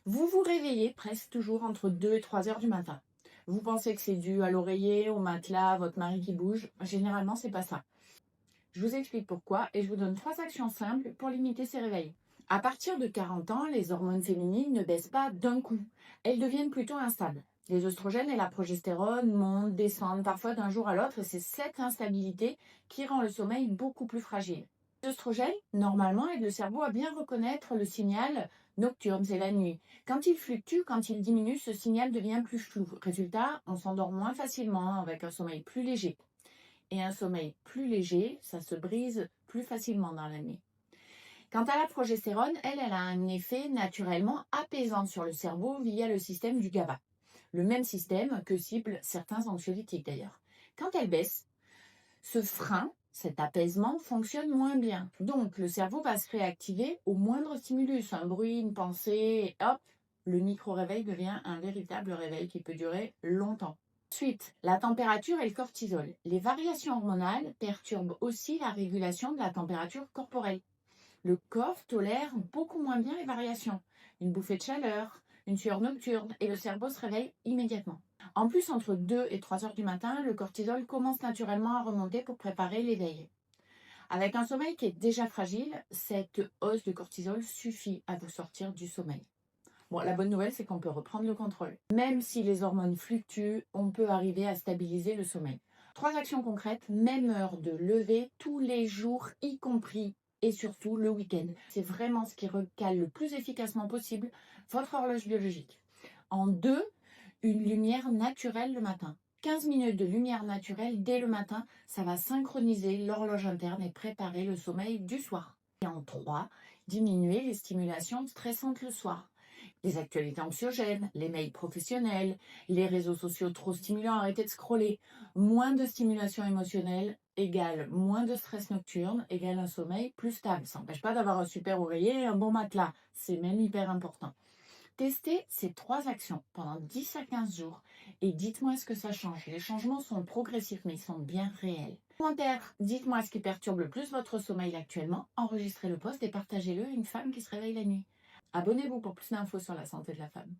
Vous vous réveillez presque toujours entre 2 et 3 heures du matin. Vous pensez que c'est dû à l'oreiller, au matelas, à votre mari qui bouge. Généralement, c'est pas ça. Je vous explique pourquoi et je vous donne 3 actions simples pour limiter ces réveils. À partir de 40 ans, les hormones féminines ne baissent pas d'un coup. Elles deviennent plutôt instables. Les oestrogènes et la progestérone montent, descendent parfois d'un jour à l'autre et c'est cette instabilité qui rend le sommeil beaucoup plus fragile. Les oestrogènes, normalement, aident le cerveau à bien reconnaître le signal nocturne, c'est la nuit. Quand il fluctue, quand il diminue, ce signal devient plus flou. Résultat, on s'endort moins facilement avec un sommeil plus léger. Et un sommeil plus léger, ça se brise plus facilement dans la nuit. Quant à la progestérone, elle a un effet naturellement apaisant sur le cerveau via le système du GABA. Le même système que ciblent certains anxiolytiques d'ailleurs. Quand elle baisse, ce frein, cet apaisement fonctionne moins bien. Donc le cerveau va se réactiver au moindre stimulus, un bruit, une pensée, et hop, le micro-réveil devient un véritable réveil qui peut durer longtemps. Ensuite, la température et le cortisol. Les variations hormonales perturbent aussi la régulation de la température corporelle. Le corps tolère beaucoup moins bien les variations. Une bouffée de chaleur, une sueur nocturne et le cerveau se réveille immédiatement. En plus, entre 2 et 3 heures du matin, le cortisol commence naturellement à remonter pour préparer l'éveil. Avec un sommeil qui est déjà fragile, cette hausse de cortisol suffit à vous sortir du sommeil. Bon, la bonne nouvelle, c'est qu'on peut reprendre le contrôle. Même si les hormones fluctuent, on peut arriver à stabiliser le sommeil. 3 actions concrètes, même heure de lever tous les jours, y compris et surtout le week-end. C'est vraiment ce qui recale le plus efficacement possible votre horloge biologique. En 2, une lumière naturelle le matin. 15 minutes de lumière naturelle dès le matin, ça va synchroniser l'horloge interne et préparer le sommeil du soir. Et en 3, diminuer les stimulations stressantes le soir. Les actualités anxiogènes, les mails professionnels, les réseaux sociaux trop stimulants, arrêtez de scroller. Moins de stimulation émotionnelle égale moins de stress nocturne, égale un sommeil plus stable. Ça n'empêche pas d'avoir un super oreiller et un bon matelas. C'est même hyper important. Testez ces 3 actions pendant 10 à 15 jours et dites-moi ce que ça change. Les changements sont progressifs mais ils sont bien réels. Commentaire, dites-moi ce qui perturbe le plus votre sommeil actuellement. Enregistrez le post et partagez-le à une femme qui se réveille la nuit. Abonnez-vous pour plus d'infos sur la santé de la femme.